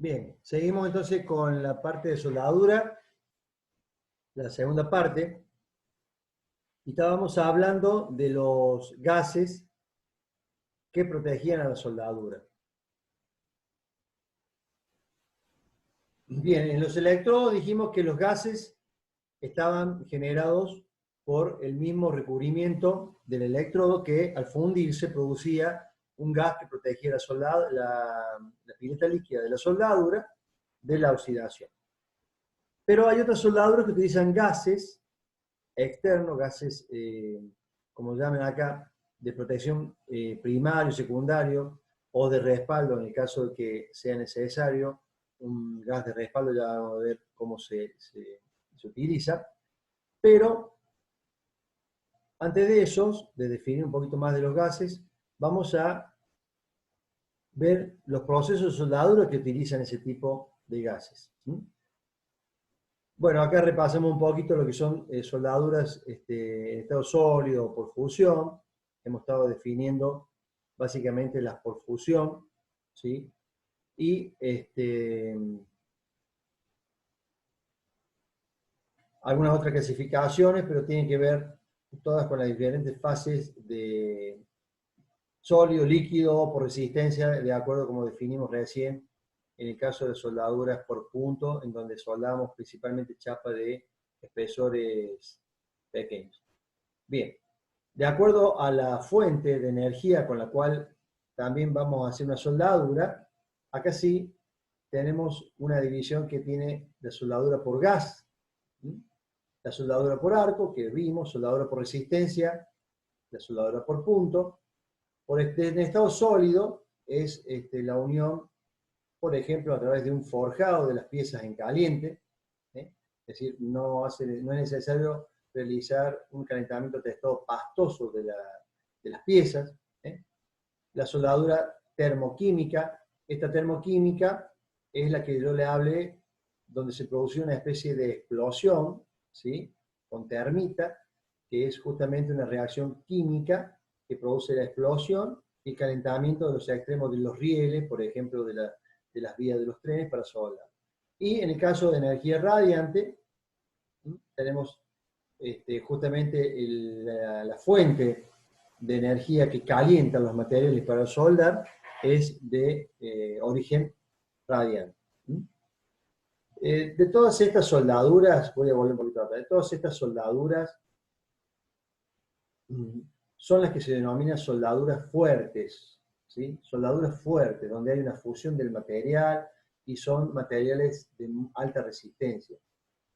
Bien, seguimos entonces con la parte de soldadura, la segunda parte, y estábamos hablando de los gases que protegían a la soldadura. Bien, en los electrodos dijimos que los gases estaban generados por el mismo recubrimiento del electrodo, que al fundirse producía un gas que protegía la pileta líquida de la soldadura de la oxidación. Pero hay otras soldaduras que utilizan gases externos, gases, como llaman acá, de protección primario, secundario, o de respaldo en el caso de que sea necesario. Un gas de respaldo, ya vamos a ver cómo se utiliza. Pero antes de esos, de definir un poquito más de los gases, vamos a ver los procesos de soldadura que utilizan ese tipo de gases. Bueno, acá repasamos un poquito lo que son soldaduras en estado sólido o por fusión. Hemos estado definiendo básicamente las por fusión, ¿sí? Y algunas otras clasificaciones, pero tienen que ver todas con las diferentes fases de sólido, líquido, por resistencia, de acuerdo como definimos recién, en el caso de soldaduras por punto, en donde soldamos principalmente chapa de espesores pequeños. Bien, de acuerdo a la fuente de energía con la cual también vamos a hacer una soldadura, acá sí tenemos una división que tiene la soldadura por gas, la soldadura por arco, que vimos, soldadura por resistencia, la soldadura por punto. En estado sólido es la unión, por ejemplo, a través de un forjado de las piezas en caliente. Es decir, no es necesario realizar un calentamiento de estado pastoso de las piezas. La soldadura termoquímica, esta termoquímica es la que yo le hablé, donde se produce una especie de explosión, ¿sí? Con termita, que es justamente una reacción química que produce la explosión y el calentamiento de los extremos de los rieles, por ejemplo, de las vías de los trenes para soldar. Y en el caso de energía radiante, tenemos justamente la fuente de energía que calienta los materiales para soldar es de origen radiante. De todas estas soldaduras, voy a volver un poquito atrás, de todas estas soldaduras son las que se denominan soldaduras fuertes, ¿sí? Soldaduras fuertes, donde hay una fusión del material y son materiales de alta resistencia.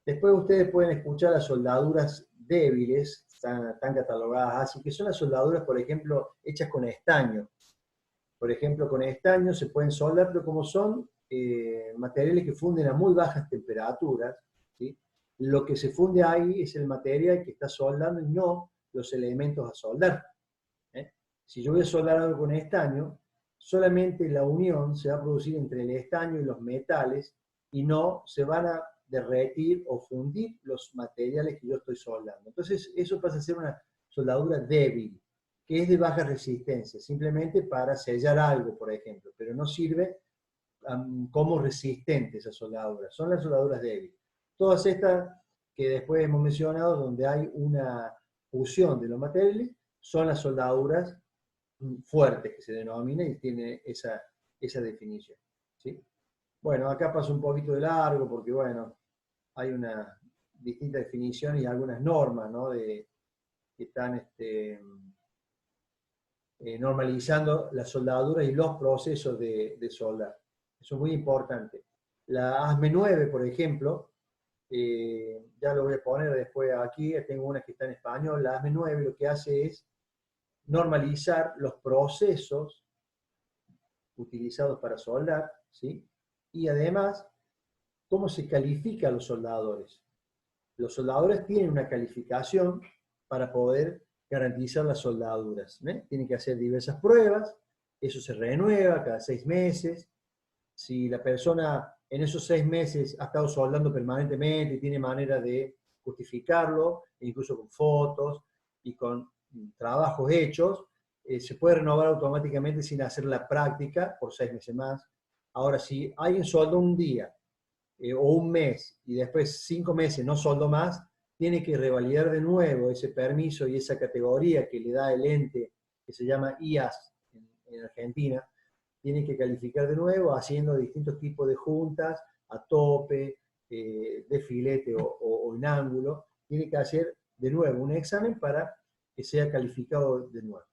Después ustedes pueden escuchar las soldaduras débiles, están catalogadas así, que son las soldaduras, por ejemplo, hechas con estaño. Por ejemplo, con estaño se pueden soldar, pero como son materiales que funden a muy bajas temperaturas, ¿sí? Lo que se funde ahí es el material que está soldando y no los elementos a soldar. Si yo voy a soldar algo con estaño, solamente la unión se va a producir entre el estaño y los metales y no se van a derretir o fundir los materiales que yo estoy soldando. Entonces eso pasa a ser una soldadura débil, que es de baja resistencia, simplemente para sellar algo, por ejemplo, pero no sirve como resistente esa soldadura. Son las soldaduras débiles. Todas estas que después hemos mencionado, donde hay una fusión de los materiales, son las soldaduras fuertes, que se denomina y tiene esa definición. ¿Sí? Bueno, acá paso un poquito de largo porque, bueno, hay una distinta definición y algunas normas, ¿no? Que están normalizando la soldadura y los procesos de soldar. Eso es muy importante. La ASME 9, por ejemplo, ya lo voy a poner después aquí, tengo una que está en español. La ASME 9 lo que hace es normalizar los procesos utilizados para soldar, ¿sí? Y además, cómo se califica a los soldadores. Los soldadores tienen una calificación para poder garantizar las soldaduras. Tienen que hacer diversas pruebas, eso se renueva cada 6 meses. Si la persona en esos 6 meses ha estado soldando permanentemente y tiene manera de justificarlo, incluso con fotos y con trabajos hechos, se puede renovar automáticamente sin hacer la práctica por 6 meses más. Ahora, si alguien soldó un día o un mes y después 5 meses no soldó más, tiene que revalidar de nuevo ese permiso y esa categoría que le da el ente, que se llama IAS en Argentina, tiene que calificar de nuevo haciendo distintos tipos de juntas, a tope, de filete o en ángulo. Tiene que hacer de nuevo un examen para que sea calificado de nuevo.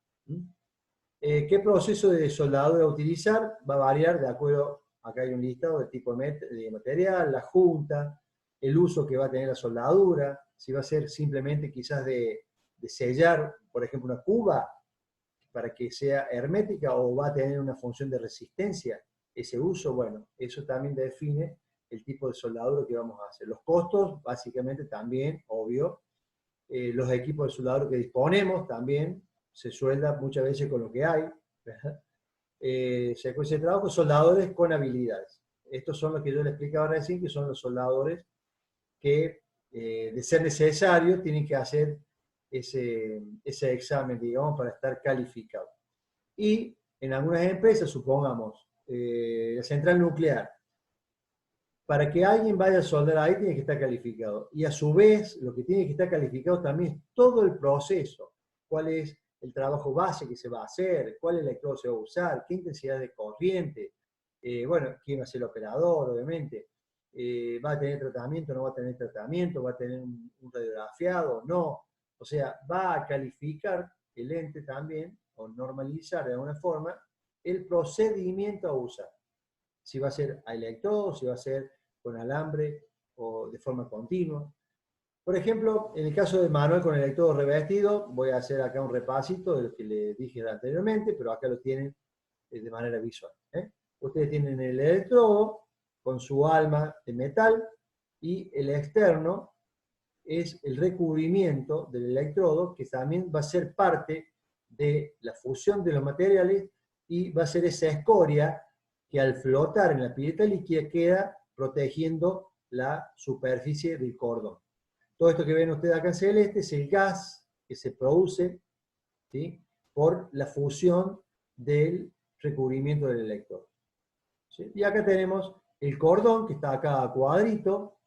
¿Qué proceso de soldadura utilizar? Va a variar de acuerdo, acá hay un listado de tipo de material, la junta, el uso que va a tener la soldadura, si va a ser simplemente quizás de sellar, por ejemplo, una cuba para que sea hermética o va a tener una función de resistencia ese uso. Bueno, eso también define el tipo de soldadura que vamos a hacer. Los costos, básicamente también, obvio. Los equipos de soldadura que disponemos también, se suelda muchas veces con lo que hay. Secuencia de trabajo, soldadores con habilidades. Estos son los que yo les explicaba recién, que son los soldadores que, de ser necesario, tienen que hacer ese examen, digamos, para estar calificado. Y en algunas empresas, supongamos, la central nuclear, para que alguien vaya a soldar ahí tiene que estar calificado. Y a su vez, lo que tiene que estar calificado también es todo el proceso. ¿Cuál es el trabajo base que se va a hacer? ¿Cuál electrodo se va a usar? ¿Qué intensidad de corriente? Bueno, ¿quién va a ser el operador, obviamente? ¿Va a tener tratamiento, no va a tener tratamiento? ¿Va a tener un radiografiado? No. O sea, va a calificar el ente también, o normalizar de alguna forma, el procedimiento a usar. Si va a ser a electrodo, si va a ser con alambre o de forma continua. Por ejemplo, en el caso de Manuel con electrodo revestido, voy a hacer acá un repasito de lo que les dije anteriormente, pero acá lo tienen de manera visual. Ustedes tienen el electrodo con su alma de metal y el externo es el recubrimiento del electrodo que también va a ser parte de la fusión de los materiales y va a ser esa escoria que al flotar en la pileta líquida queda protegiendo la superficie del cordón. Todo esto que ven ustedes acá en celeste es el gas que se produce, ¿sí?, por la fusión del recubrimiento del electrodo. ¿Sí? Y acá tenemos el cordón que está acá a cuadrito,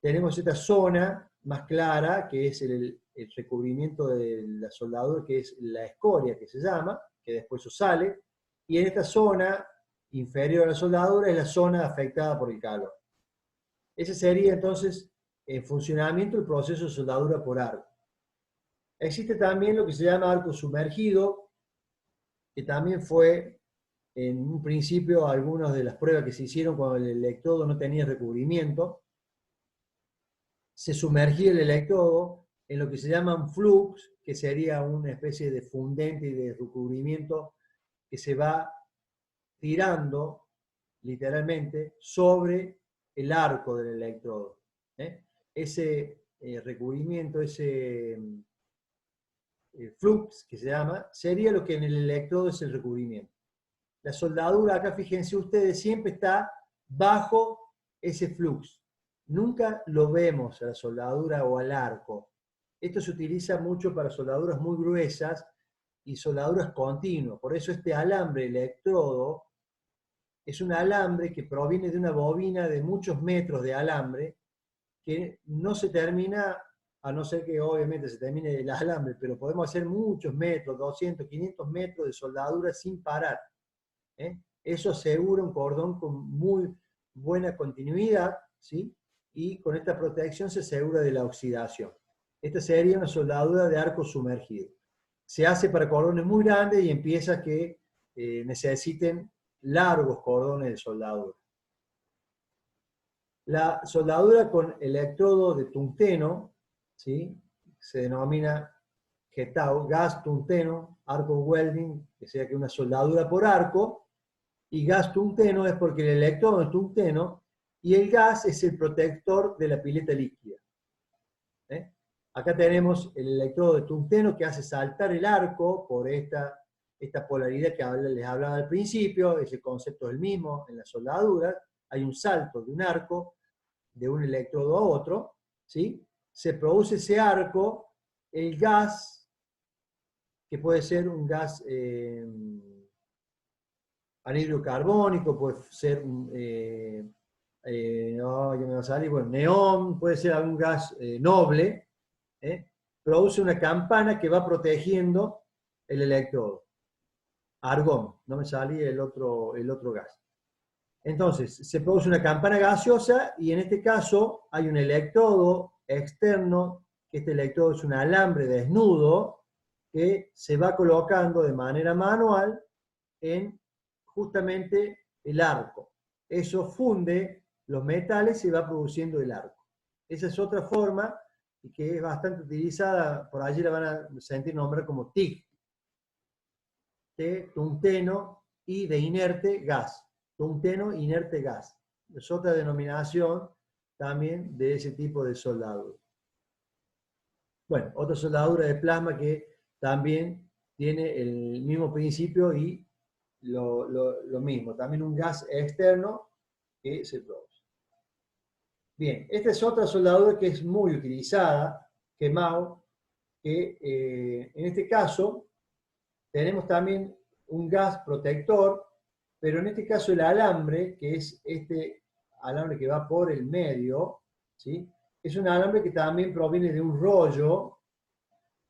tenemos esta zona más clara que es el recubrimiento de la soldadura, que es la escoria que se llama, que después eso sale, y en esta zona inferior a la soldadura es la zona afectada por el calor. Ese sería entonces en funcionamiento el proceso de soldadura por arco. Existe también lo que se llama arco sumergido, que también fue en un principio algunas de las pruebas que se hicieron cuando el electrodo no tenía recubrimiento. Se sumergía el electrodo en lo que se llama un flux, que sería una especie de fundente y de recubrimiento que se va tirando literalmente sobre el arco del electrodo. Ese recubrimiento, ese flux que se llama, sería lo que en el electrodo es el recubrimiento. La soldadura, acá fíjense ustedes, siempre está bajo ese flux. Nunca lo vemos a la soldadura o al arco. Esto se utiliza mucho para soldaduras muy gruesas y soldaduras continuas. Por eso este alambre electrodo es un alambre que proviene de una bobina de muchos metros de alambre que no se termina, a no ser que obviamente se termine el alambre, pero podemos hacer muchos metros, 200, 500 metros de soldadura sin parar. Eso asegura un cordón con muy buena continuidad, ¿sí? Y con esta protección se asegura de la oxidación. Esta sería una soldadura de arco sumergido. Se hace para cordones muy grandes y en piezas que necesiten largos cordones de soldadura. La soldadura con electrodo de tungsteno, ¿sí?, se denomina GETAW, gas tungsteno, arco welding, que sea que una soldadura por arco, y gas tungsteno es porque el electrodo es tungsteno y el gas es el protector de la pileta líquida. Acá tenemos el electrodo de tungsteno que hace saltar el arco por esta polaridad que les hablaba al principio. Ese concepto es el mismo en la soldadura. Hay un salto de un arco de un electrodo a otro, ¿sí? Se produce ese arco, el gas, que puede ser un gas anhidro carbónico, puede ser, no, ya me va a salir, bueno, neón, puede ser algún gas noble, produce una campana que va protegiendo el electrodo. Argón, no me salía el otro gas. Entonces, se produce una campana gaseosa y en este caso hay un electrodo externo, que este electrodo es un alambre desnudo que se va colocando de manera manual en justamente el arco. Eso funde los metales y va produciendo el arco. Esa es otra forma que es bastante utilizada, por allí la van a sentir nombrar como TIG, de tungsteno y de inerte gas. Tungsteno, inerte gas. Es otra denominación también de ese tipo de soldadura. Bueno, otra soldadura de plasma que también tiene el mismo principio y lo mismo. También un gas externo que se produce. Bien, esta es otra soldadura que es muy utilizada, quemado, que en este caso tenemos también un gas protector, pero en este caso el alambre, que es este alambre que va por el medio, ¿sí? Es un alambre que también proviene de un rollo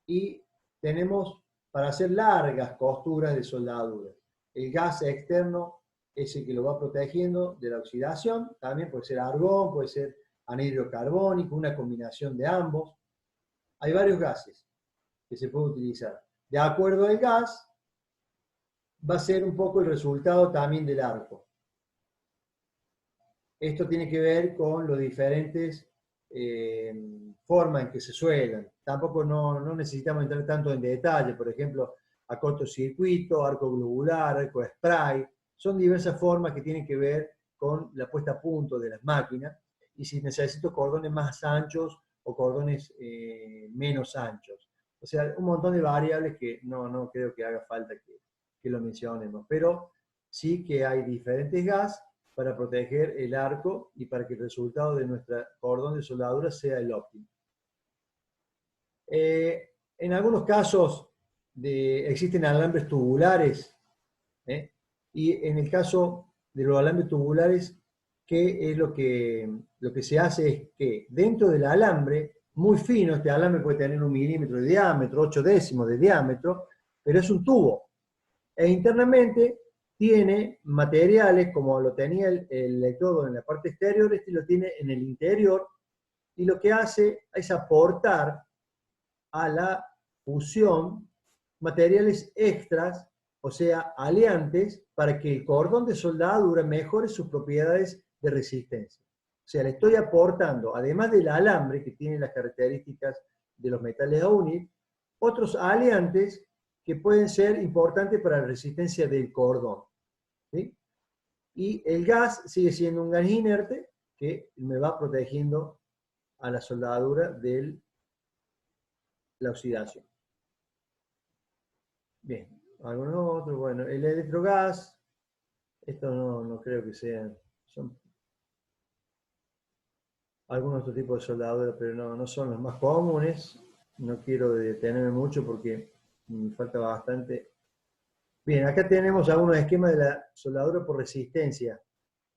y tenemos para hacer largas costuras de soldadura. El gas externo es el que lo va protegiendo de la oxidación, también puede ser argón, puede ser anhidro carbónico, una combinación de ambos. Hay varios gases que se pueden utilizar. De acuerdo al gas, va a ser un poco el resultado también del arco. Esto tiene que ver con los diferentes formas en que se suelan. Tampoco no necesitamos entrar tanto en detalle, por ejemplo, a cortocircuito, arco globular, arco spray. Son diversas formas que tienen que ver con la puesta a punto de las máquinas y si necesito cordones más anchos o cordones menos anchos. O sea, un montón de variables que no creo que haga falta que lo mencionemos, pero sí que hay diferentes gas para proteger el arco y para que el resultado de nuestro cordón de soldadura sea el óptimo. En algunos casos existen alambres tubulares, y en el caso de los alambres tubulares, ¿qué es lo que se hace? Es que dentro del alambre, muy fino, este alambre puede tener 1 milímetro de diámetro, 8 décimos de diámetro, pero es un tubo. E internamente tiene materiales, como lo tenía el electrodo en la parte exterior, este lo tiene en el interior, y lo que hace es aportar a la fusión materiales extras, o sea, aleantes, para que el cordón de soldadura mejore sus propiedades de resistencia. O sea, le estoy aportando, además del alambre que tiene las características de los metales a unir, otros aleantes que pueden ser importantes para la resistencia del cordón. ¿Sí? Y el gas sigue siendo un gas inerte que me va protegiendo a la soldadura de la oxidación. Bien, algunos otros, bueno, el electrogas, esto no creo que sean, son algunos otros tipos de soldadura, pero no son los más comunes. No quiero detenerme mucho porque me falta bastante. Bien, acá tenemos algunos esquemas de la soldadura por resistencia.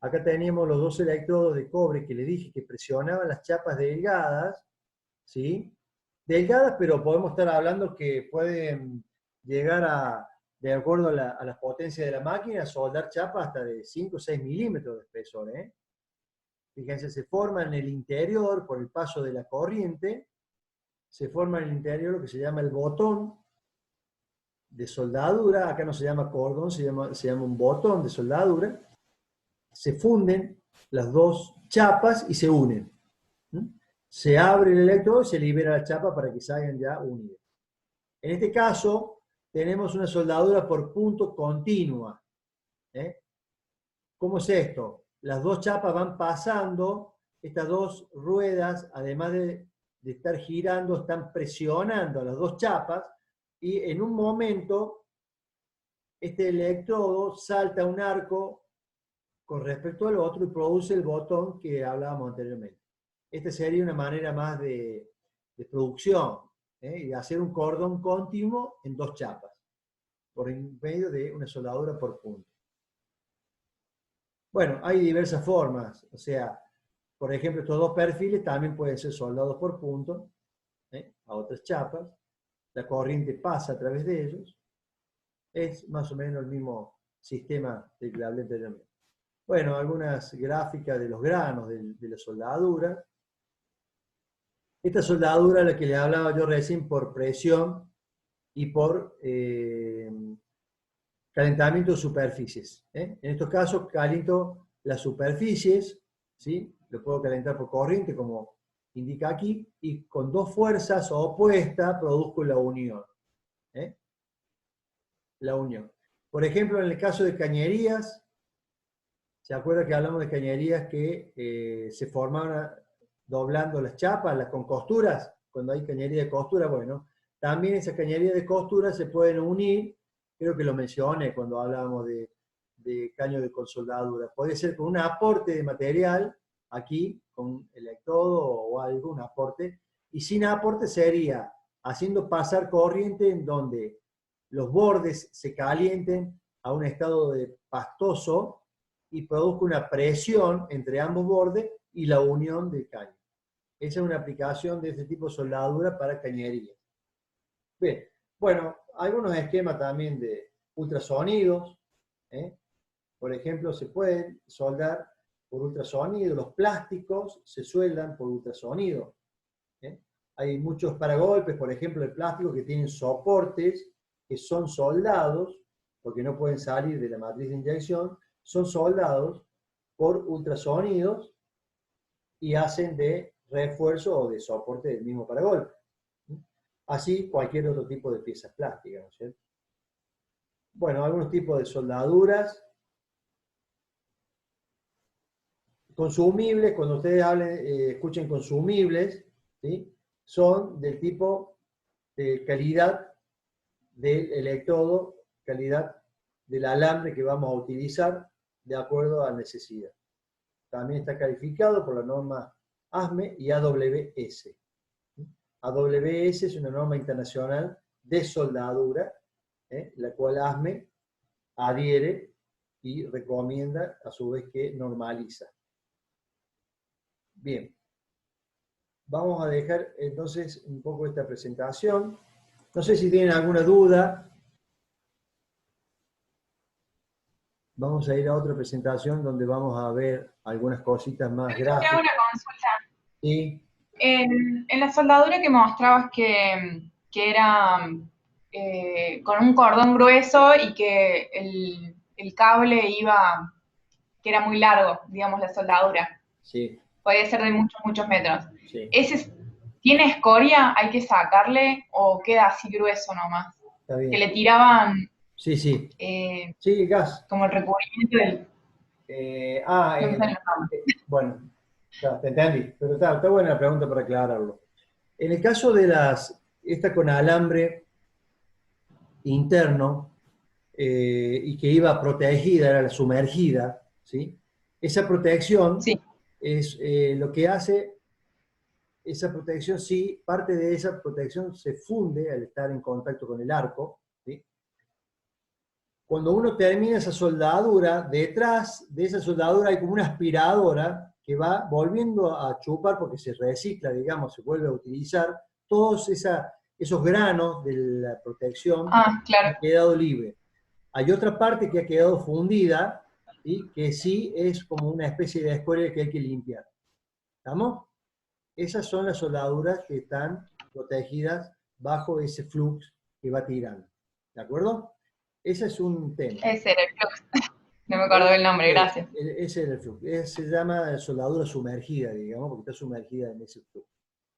Acá teníamos los 2 electrodos de cobre que le dije que presionaban las chapas delgadas, ¿sí? Delgadas, pero podemos estar hablando que pueden llegar a, de acuerdo a las potencias de la máquina, soldar chapas hasta de 5 o 6 milímetros de espesor, ¿eh? Fíjense, se forma en el interior, por el paso de la corriente, se forma en el interior lo que se llama el botón de soldadura. Acá no se llama cordón, se llama un botón de soldadura. Se funden las 2 chapas y se unen. Se abre el electrodo y se libera la chapa para que salgan ya unidas. En este caso, tenemos una soldadura por punto continua. ¿Cómo es esto? Las 2 chapas van pasando, estas 2 ruedas, además de estar girando, están presionando a las 2 chapas, y en un momento este electrodo salta un arco con respecto al otro y produce el botón que hablábamos anteriormente. Esta sería una manera más de producción, y de hacer un cordón continuo en 2 chapas, por medio de una soldadura por punto. Bueno, hay diversas formas. O sea, por ejemplo, estos dos perfiles también pueden ser soldados por punto, a otras chapas. La corriente pasa a través de ellos. Es más o menos el mismo sistema del que hablé anteriormente. Bueno, algunas gráficas de los granos de la soldadura. Esta soldadura, la que le hablaba yo recién, por presión y por calentamiento de superficies. En estos casos caliento las superficies, ¿sí? Lo puedo calentar por corriente, como indica aquí, y con dos fuerzas opuestas produzco la unión. La unión. Por ejemplo, en el caso de cañerías, ¿se acuerda que hablamos de cañerías que se formaban doblando las chapas, con costuras? Cuando hay cañería de costura, bueno, también esas cañerías de costura se pueden unir, creo que lo mencioné cuando hablábamos de caño de soldadura. Puede ser con un aporte de material, aquí, con electrodo o algo, un aporte, y sin aporte sería haciendo pasar corriente en donde los bordes se calienten a un estado de pastoso y produzca una presión entre ambos bordes y la unión del caño. Esa es una aplicación de este tipo de soldadura para cañería. Bien, bueno, algunos esquemas también de ultrasonidos. Por ejemplo, se pueden soldar por ultrasonido. Los plásticos se sueldan por ultrasonido. Hay muchos paragolpes, por ejemplo, de plástico que tienen soportes que son soldados, porque no pueden salir de la matriz de inyección, son soldados por ultrasonidos y hacen de refuerzo o de soporte del mismo paragolpe. Así cualquier otro tipo de piezas plásticas, ¿no es cierto? Bueno, algunos tipos de soldaduras. Consumibles, cuando ustedes escuchen consumibles, ¿sí? Son del tipo de calidad del electrodo, calidad del alambre que vamos a utilizar de acuerdo a la necesidad. También está calificado por la norma ASME y AWS. AWS es una norma internacional de soldadura, la cual ASME adhiere y recomienda a su vez que normaliza. Bien, vamos a dejar entonces un poco esta presentación. No sé si tienen alguna duda. Vamos a ir a otra presentación donde vamos a ver algunas cositas más Te hago gráficas. una consulta. Y En la soldadura que mostrabas que era con un cordón grueso y que el cable iba, que era muy largo, digamos, la soldadura. sí, Podía ser de muchos, muchos metros. sí, ¿Ese tiene escoria? ¿Hay que sacarle o queda así grueso nomás? está Que bien. le tiraban Sí, sí. eh, Sí, gas. como el recubrimiento del... Eh, No ah, me eh, sale el nombre. bueno, ya, te entendí, pero está buena la pregunta para aclararlo. En el caso de esta con alambre interno y que iba protegida, era la sumergida, ¿sí? Esa protección Sí. es lo que hace, esa protección sí, parte de esa protección se funde al estar en contacto con el arco, ¿sí? Cuando uno termina esa soldadura, detrás de esa soldadura hay como una aspiradora que va volviendo a chupar porque se recicla, digamos, se vuelve a utilizar, todos esos granos de la protección Ah, claro. han quedado libres. Hay otra parte que ha quedado fundida, ¿sí? Que sí es como una especie de escoria que hay que limpiar. ¿Estamos? Esas son las soldaduras que están protegidas bajo ese flux que va tirando. ¿De acuerdo? Ese es un tema. Ese era el flux. No me acuerdo el nombre, gracias. Ese es el flux. Se llama soldadura sumergida, digamos, porque está sumergida en ese flux,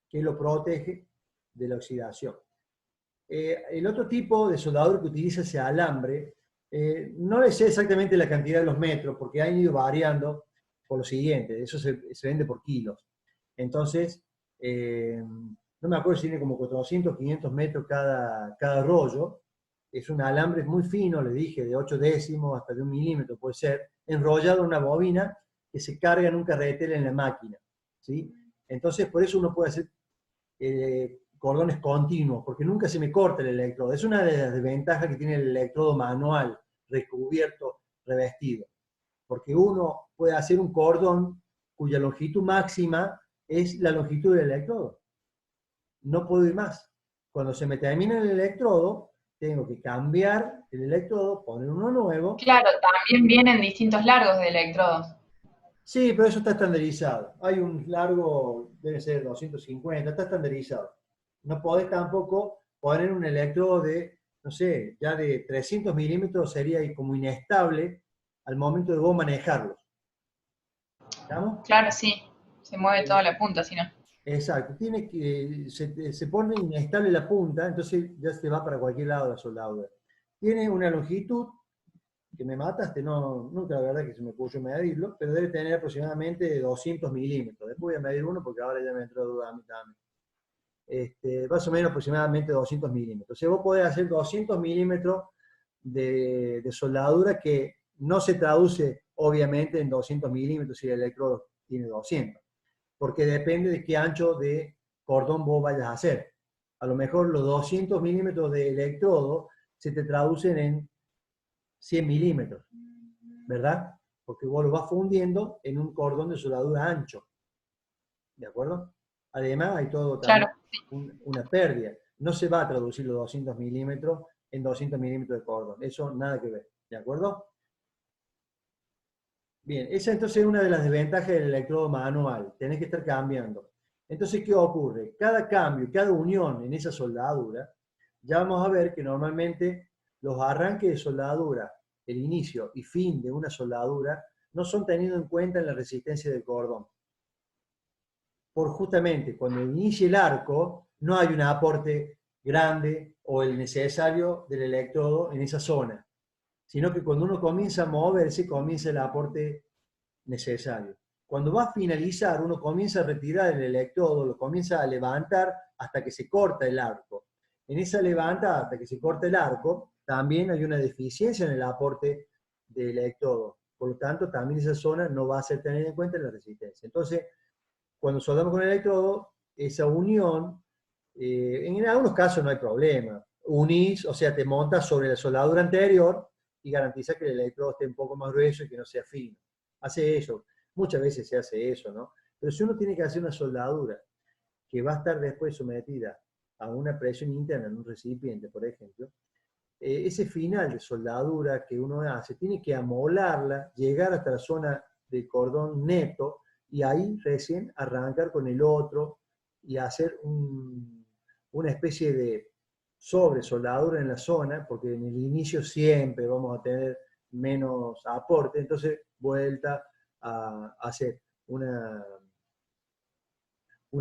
que lo protege de la oxidación. El otro tipo de soldadura que utiliza ese alambre, no le sé exactamente la cantidad de los metros, porque han ido variando por lo siguiente, eso se vende por kilos. Entonces, no me acuerdo si tiene como 400, 500 metros cada rollo. Es un alambre muy fino, le dije, de 8 décimos hasta de 1 milímetro puede ser, enrollado en una bobina que se carga en un carretel en la máquina. ¿Sí? Entonces, por eso uno puede hacer cordones continuos, porque nunca se me corta el electrodo. Es una de las desventajas que tiene el electrodo manual, recubierto, revestido. porque uno puede hacer un cordón cuya longitud máxima es la longitud del electrodo. No puedo ir más. Cuando se me termina el electrodo, tengo que cambiar el electrodo, poner uno nuevo. Claro, también vienen distintos largos de electrodos. Sí, pero eso está estandarizado. Hay un largo, debe ser 250, está estandarizado. No podés tampoco poner un electrodo de, no sé, ya de 300 milímetros sería como inestable al momento de vos manejarlos. ¿Estamos? Claro, sí. Se mueve toda la punta, si no. Exacto. Tiene que, se pone inestable la punta, entonces ya se va para cualquier lado la soldadura. Tiene una longitud que me mataste, no, nunca la verdad que se me ocurrió medirlo, pero debe tener aproximadamente 200 milímetros. Después voy a medir uno porque ahora ya me entró duda a mí también. Más o menos aproximadamente 200 milímetros. O sea, vos podés hacer 200 milímetros de soldadura que no se traduce obviamente en 200 milímetros si el electrodo tiene 200, porque depende de qué ancho de cordón vos vayas a hacer. A lo mejor los 200 milímetros de electrodo se te traducen en 100 milímetros, ¿verdad? Porque vos lo vas fundiendo en un cordón de soldadura ancho, ¿de acuerdo? Además hay todo Claro. también una pérdida. No se va a traducir los 200 milímetros en 200 milímetros de cordón. Eso nada que ver, ¿de acuerdo? Bien, esa entonces es una de las desventajas del electrodo manual. Tenés que estar cambiando. Entonces, ¿qué ocurre? Cada cambio, cada unión en esa soldadura, ya vamos a ver que normalmente los arranques de soldadura, el inicio y fin de una soldadura, no son tenidos en cuenta en la resistencia del cordón. Por justamente cuando inicie el arco, no hay un aporte grande o el necesario del electrodo en esa zona, sino que cuando uno comienza a moverse, comienza el aporte necesario. Cuando va a finalizar, uno comienza a retirar el electrodo, lo comienza a levantar hasta que se corta el arco. En esa levantada hasta que se corta el arco, también hay una deficiencia en el aporte del electrodo. Por lo tanto, también esa zona no va a ser tenida en cuenta en la resistencia. Entonces, cuando soldamos con el electrodo, esa unión, en algunos casos no hay problema. Unís, o sea, te montas sobre la soldadura anterior y garantiza que el electrodo esté un poco más grueso y que no sea fino. Hace eso. Muchas veces se hace eso, ¿no? Pero si uno tiene que hacer una soldadura que va a estar después sometida a una presión interna en un recipiente, por ejemplo, ese final de soldadura que uno hace, tiene que amolarla, llegar hasta la zona de cordón neto y ahí recién arrancar con el otro y hacer una especie de sobresoldadura en la zona, porque en el inicio siempre vamos a tener menos aporte, entonces vuelta a hacer una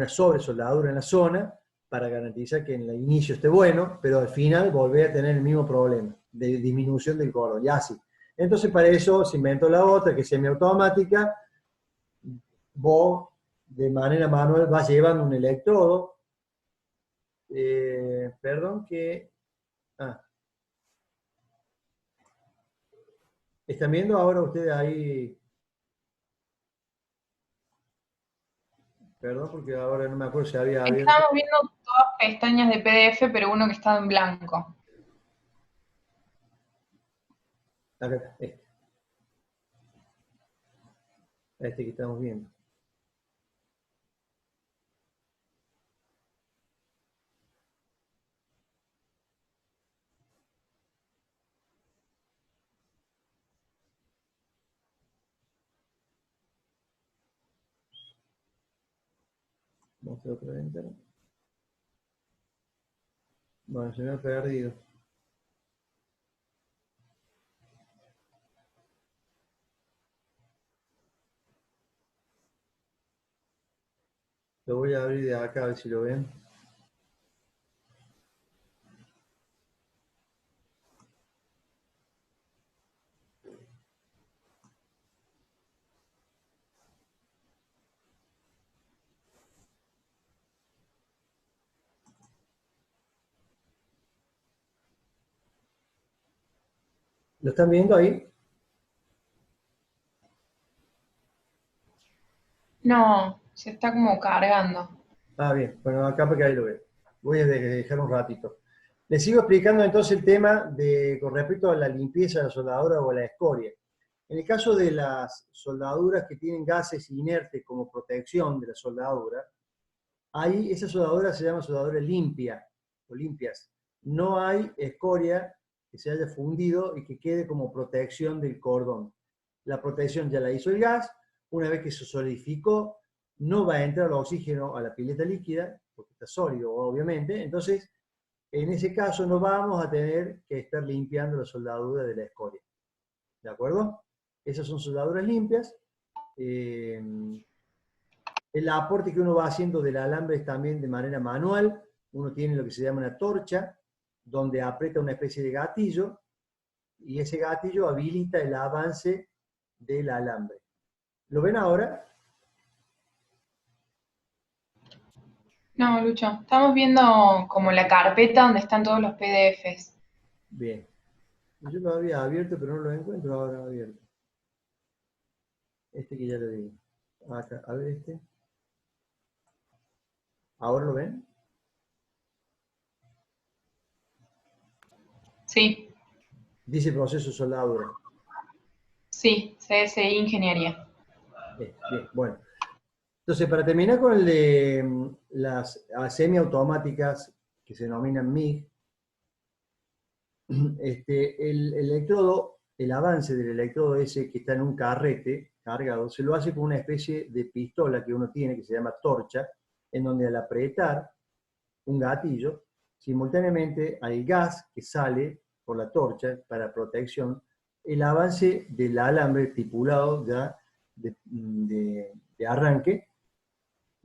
sobresoldadura en la zona para garantizar que en el inicio esté bueno, pero al final volver a tener el mismo problema de disminución del cordón, y así. Entonces para eso se inventó la otra, que es semiautomática. Vos de manera manual vas llevando un electrodo, perdón que... Ah, ¿están viendo ahora ustedes ahí? Perdón, porque ahora no me acuerdo si había abierto. Estábamos viendo todas pestañas de PDF, pero uno que estaba en blanco. Acá está, este que estamos viendo. Vamos a otra ventana. Bueno, se me ha perdido. Lo voy a abrir de acá a ver si lo ven. ¿Lo están viendo ahí? No, se está como cargando. Ah, bien. Bueno, acá porque ahí lo veo. Voy a dejar un ratito. Les sigo explicando entonces el tema con respecto a la limpieza de la soldadura o a la escoria. En el caso de las soldaduras que tienen gases inertes como protección de la soldadura, ahí esa soldadura se llama soldadura limpia o limpias. No hay escoria que se haya fundido y que quede como protección del cordón. La protección ya la hizo el gas, una vez que se solidificó, no va a entrar el oxígeno a la pileta líquida, porque está sólido, obviamente, entonces en ese caso no vamos a tener que estar limpiando la soldadura de la escoria. ¿De acuerdo? Esas son soldaduras limpias. El aporte que uno va haciendo del alambre es también de manera manual. Uno tiene lo que se llama una torcha, donde aprieta una especie de gatillo, y ese gatillo habilita el avance del alambre. ¿Lo ven ahora? No, Lucho, estamos viendo como la carpeta donde están todos los PDFs. Bien. Yo lo había abierto, pero no lo encuentro ahora abierto. Este que ya lo di. Acá, a ver este. ¿Ahora lo ven? Sí, Dice proceso soldadura. sí, CSI Ingeniería. Bien, bueno. Entonces, para terminar con el de las semiautomáticas que se denominan MIG, el electrodo, el avance del electrodo ese que está en un carrete cargado, se lo hace con una especie de pistola que uno tiene, que se llama torcha, en donde al apretar un gatillo, simultáneamente al gas que sale por la torcha para protección, el avance del alambre estipulado ya de arranque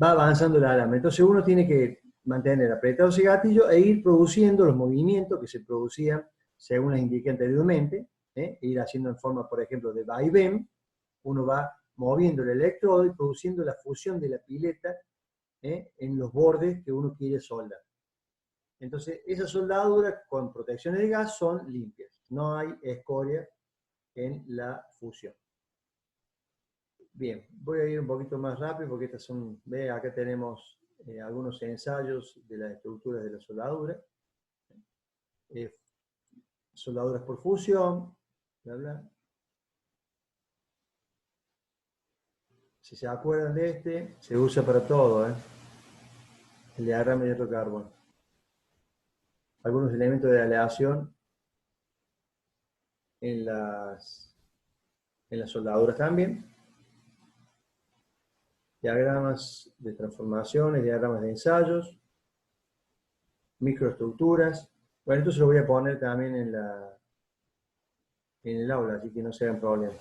va avanzando el alambre. Entonces uno tiene que mantener apretado ese gatillo e ir produciendo los movimientos que se producían según les indiqué anteriormente, e ir haciendo en forma, por ejemplo, de vaivén. Uno va moviendo el electrodo y produciendo la fusión de la pileta en los bordes que uno quiere soldar. Entonces, esas soldaduras con protecciones de gas son limpias. No hay escoria en la fusión. Bien, voy a ir un poquito más rápido porque estas son, ve, acá tenemos algunos ensayos de las estructuras de la soldadura. Soldaduras por fusión, bla, bla. Si se acuerdan de este, se usa para todo, el diagrama de hidrocarbono. Algunos elementos de aleación en las soldaduras también. Diagramas de transformaciones, diagramas de ensayos, microestructuras. Bueno, esto se lo voy a poner también en el aula, así que no se hagan problemas.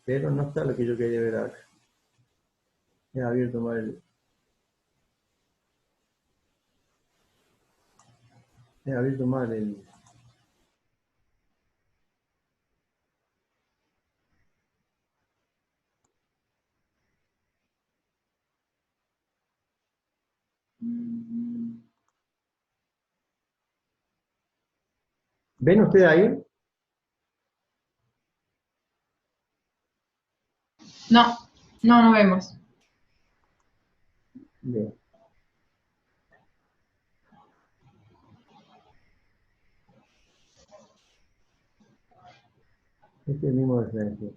Pero no está lo que yo quería ver acá. He abierto mal el... He abierto mal el... ¿Ven ustedes ahí? No, no, no vemos. Bien. Este es el mismo referencia.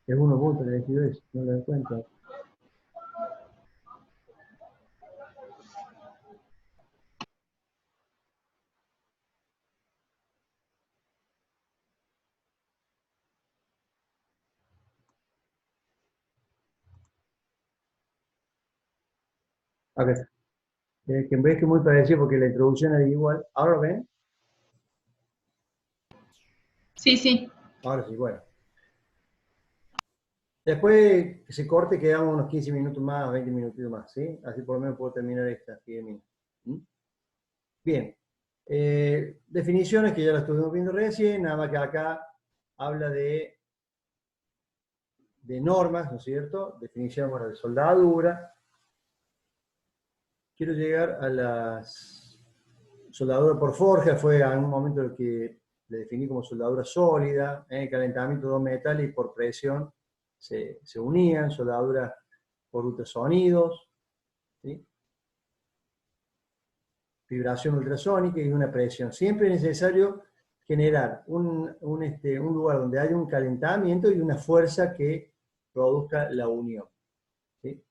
Es 1.32, no lo encuentro. Acá está. Que ves que es muy parecido porque la introducción es igual. ¿Ahora ven? Sí, sí. Ahora sí, bueno. Después que se corte, quedamos unos 15 minutos más, 20 minutitos más, ¿sí? Así por lo menos puedo terminar esta. ¿Mm? Bien. Definiciones que ya las estuvimos viendo recién, nada más que acá habla de normas, ¿no es cierto? Definición, bueno, de soldadura. Quiero llegar a las soldadura por forja, fue en un momento en el que le definí como soldadura sólida, en el calentamiento de dos metales y por presión se unían, soldadura por ultrasonidos, ¿sí? Vibración ultrasónica y una presión. Siempre es necesario generar un lugar donde haya un calentamiento y una fuerza que produzca la unión. ¿Sí?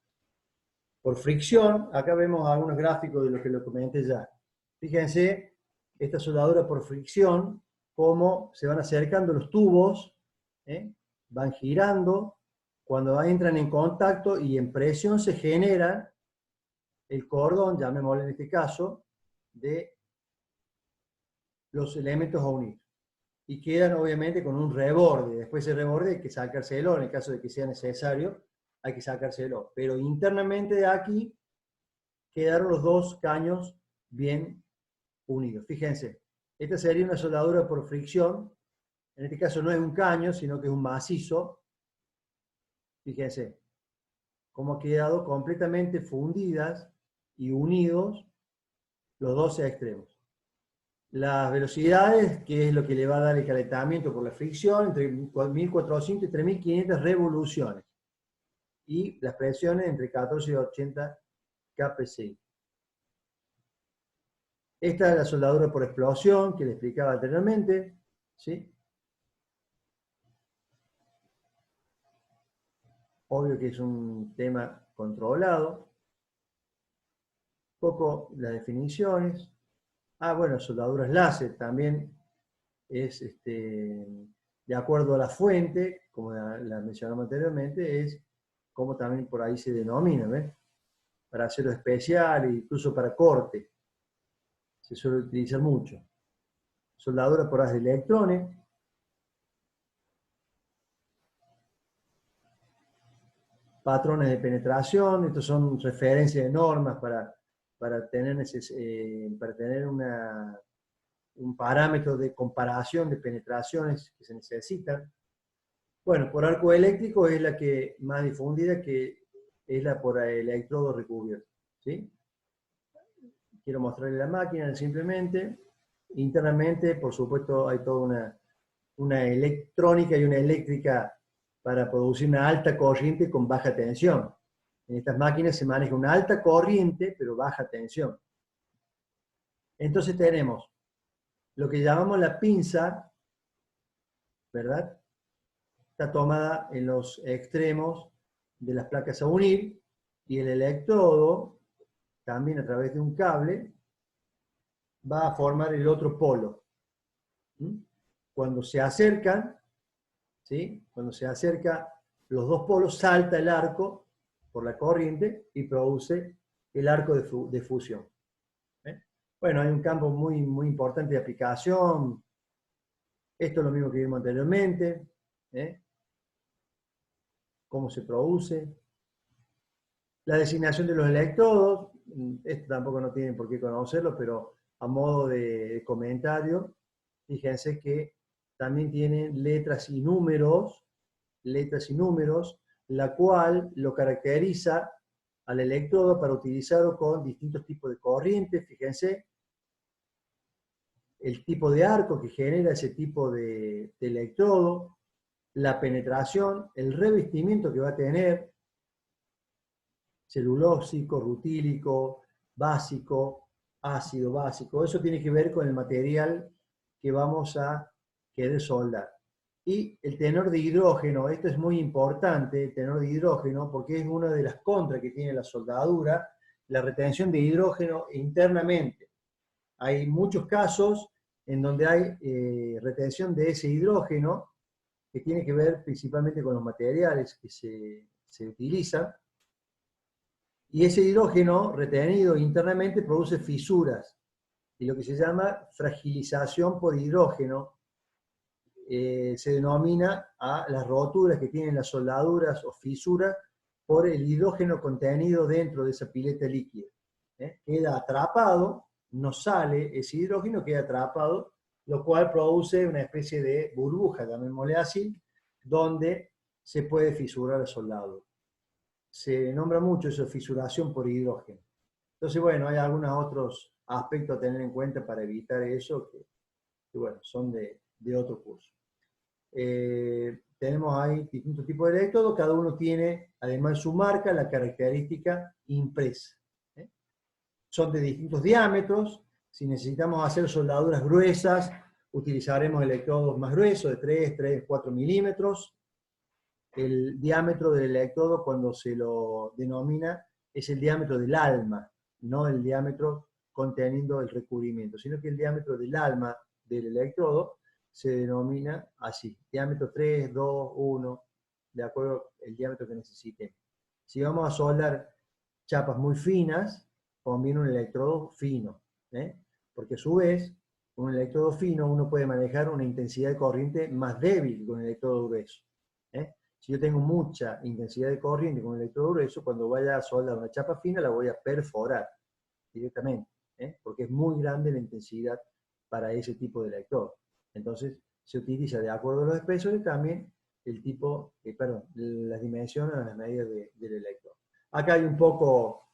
Por fricción, acá vemos algunos gráficos de lo que lo comenté ya. Fíjense, esta soldadura por fricción, cómo se van acercando los tubos, van girando, cuando entran en contacto y en presión se genera el cordón, llamémosle en este caso, de los elementos a unir. Y quedan obviamente con un reborde. Después ese reborde hay que sacárselo, en el caso de que sea necesario, hay que sacárselo. Pero internamente de aquí quedaron los dos caños bien unidos. Fíjense, esta sería una soldadura por fricción. En este caso no es un caño, sino que es un macizo. Fíjense, cómo ha quedado completamente fundidas y unidos los dos extremos. Las velocidades, que es lo que le va a dar el calentamiento por la fricción, entre 1400 y 3500 revoluciones. Y las presiones entre 14 y 80 kPa. Esta es la soldadura por explosión que le explicaba anteriormente, ¿sí? Obvio que es un tema controlado. Un poco las definiciones. Bueno, soldaduras láser también es, de acuerdo a la fuente, como la mencionamos anteriormente, es como también por ahí se denomina, ¿ves? Para acero especial e incluso para corte. Se suele utilizar mucho. Soldadura por haz de electrones. Patrones de penetración, estos son referencias de normas para tener un parámetro de comparación de penetraciones que se necesitan. Bueno, por arco eléctrico es la que más difundida, que es la por electrodo recubierto. ¿Sí? Quiero mostrarle la máquina simplemente. Internamente, por supuesto, hay toda una electrónica y una eléctrica para producir una alta corriente con baja tensión. En estas máquinas se maneja una alta corriente, pero baja tensión. Entonces tenemos lo que llamamos la pinza, ¿verdad? Está tomada en los extremos de las placas a unir, y el electrodo, también a través de un cable, va a formar el otro polo. Cuando se acercan, ¿sí? Cuando se acerca los dos polos, salta el arco por la corriente y produce el arco de fusión. Bueno, hay un campo muy, muy importante de aplicación. Esto es lo mismo que vimos anteriormente. Cómo se produce. La designación de los electrodos, esto tampoco no tienen por qué conocerlo, pero a modo de comentario, fíjense que también tienen letras y números, la cual lo caracteriza al electrodo para utilizarlo con distintos tipos de corrientes. Fíjense el tipo de arco que genera ese tipo de electrodo, la penetración, el revestimiento que va a tener, celulósico, rutílico, básico, ácido básico. Eso tiene que ver con el material que vamos a querer soldar. Y el tenor de hidrógeno, esto es muy importante, el tenor de hidrógeno, porque es una de las contras que tiene la soldadura, la retención de hidrógeno internamente. Hay muchos casos en donde hay retención de ese hidrógeno, que tiene que ver principalmente con los materiales que se utilizan, y ese hidrógeno retenido internamente produce fisuras, y lo que se llama fragilización por hidrógeno se denomina a las roturas que tienen las soldaduras o fisuras por el hidrógeno contenido dentro de esa pileta líquida. Queda atrapado, no sale ese hidrógeno, queda atrapado, lo cual produce una especie de burbuja, llamémosle así, donde se puede fisurar el soldado. Se nombra mucho eso, fisuración por hidrógeno. Entonces, bueno, hay algunos otros aspectos a tener en cuenta para evitar eso, que bueno, son de otro curso. Tenemos ahí distintos tipos de electrodos, cada uno tiene, además de su marca, la característica impresa. Son de distintos diámetros. Si necesitamos hacer soldaduras gruesas, utilizaremos electrodos más gruesos, de 3, 4 milímetros. El diámetro del electrodo, cuando se lo denomina, es el diámetro del alma, no el diámetro conteniendo el recubrimiento, sino que el diámetro del alma del electrodo se denomina así, diámetro 3, 2, 1, de acuerdo al diámetro que necesitemos. Si vamos a soldar chapas muy finas, conviene un electrodo fino, porque a su vez, con un electrodo fino uno puede manejar una intensidad de corriente más débil que con el electrodo grueso. Si yo tengo mucha intensidad de corriente con un electrodo grueso, cuando vaya a soldar una chapa fina la voy a perforar directamente, porque es muy grande la intensidad para ese tipo de electrodo. Entonces se utiliza, de acuerdo a los espesores, también el tipo, las dimensiones, las medidas del electrodo. Acá hay un poco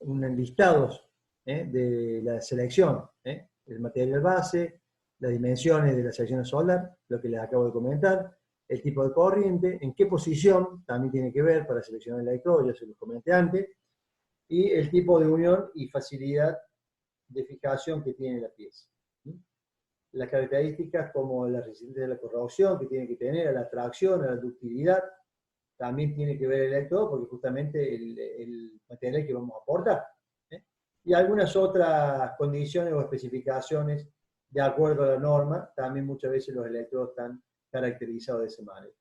listados de la selección, el material base, las dimensiones de la sección a soldar, lo que les acabo de comentar, el tipo de corriente, en qué posición, también tiene que ver para seleccionar el electrodo, ya se los comenté antes, y el tipo de unión y facilidad de fijación que tiene la pieza. Las características como la resistencia a la corrosión que tiene que tener, a la tracción, a la ductilidad, también tiene que ver el electrodo porque justamente el material que vamos a aportar. Y algunas otras condiciones o especificaciones de acuerdo a la norma, también muchas veces los electrodos están caracterizados de esa manera.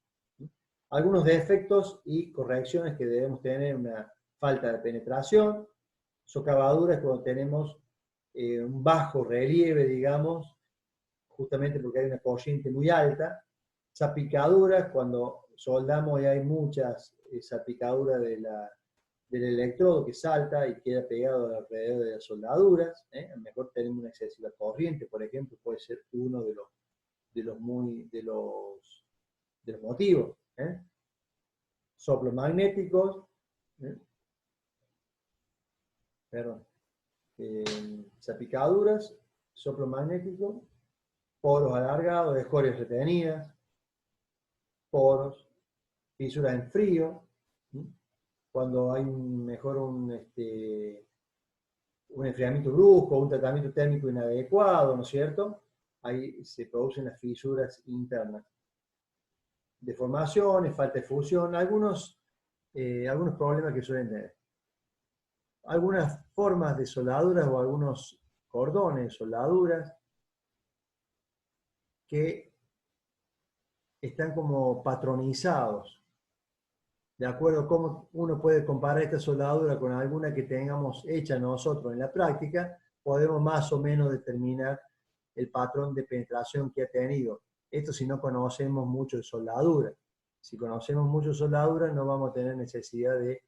Algunos defectos y correcciones que debemos tener: una falta de penetración, socavaduras cuando tenemos un bajo relieve, digamos, justamente porque hay una corriente muy alta, salpicaduras cuando soldamos y hay muchas salpicaduras del electrodo que salta y queda pegado alrededor de las soldaduras. A lo mejor tenemos una excesiva corriente, por ejemplo, puede ser uno de los motivos. Soplos magnéticos, salpicaduras, soplo magnético, poros alargados, escorias retenidas, poros, fisuras en frío, cuando hay un enfriamiento brusco, un tratamiento térmico inadecuado, ¿no es cierto? Ahí se producen las fisuras internas. Deformaciones, falta de fusión, algunos problemas que suelen tener. Algunas formas de soldaduras o algunos cordones de soldaduras que están como patronizados. De acuerdo a cómo uno puede comparar esta soldadura con alguna que tengamos hecha nosotros en la práctica, podemos más o menos determinar el patrón de penetración que ha tenido. Esto si no conocemos mucho de soldadura. Si conocemos mucho de soldadura no vamos a tener necesidad de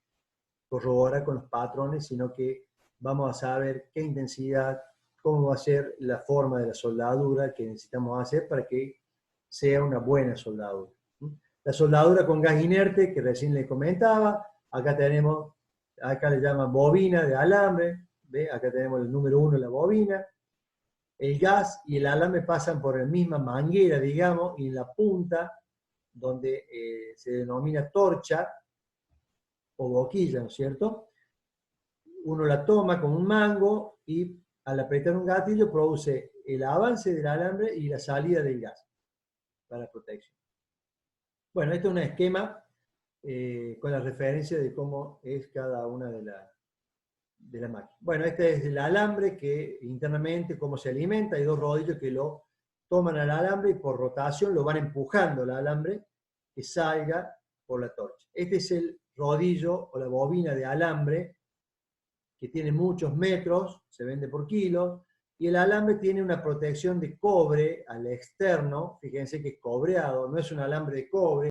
corroborar con los patrones, sino que vamos a saber qué intensidad, cómo va a ser la forma de la soldadura que necesitamos hacer para que sea una buena soldadura. La soldadura con gas inerte, que recién les comentaba, acá le llaman bobina de alambre, ¿ve? Acá tenemos el número 1, la bobina. El gas y el alambre pasan por la misma manguera, digamos, y en la punta, donde se denomina torcha o boquilla, ¿no es cierto? Uno la toma con un mango y al apretar un gatillo produce el avance del alambre y la salida del gas para protección. Bueno, este es un esquema con la referencia de cómo es cada una de la máquina. Bueno, este es el alambre que internamente, cómo se alimenta. Hay dos rodillos que lo toman al alambre y por rotación lo van empujando al alambre que salga por la torcha. Este es el rodillo o la bobina de alambre que tiene muchos metros, se vende por kilo, y el alambre tiene una protección de cobre al externo. Fíjense que es cobreado, no es un alambre de cobre.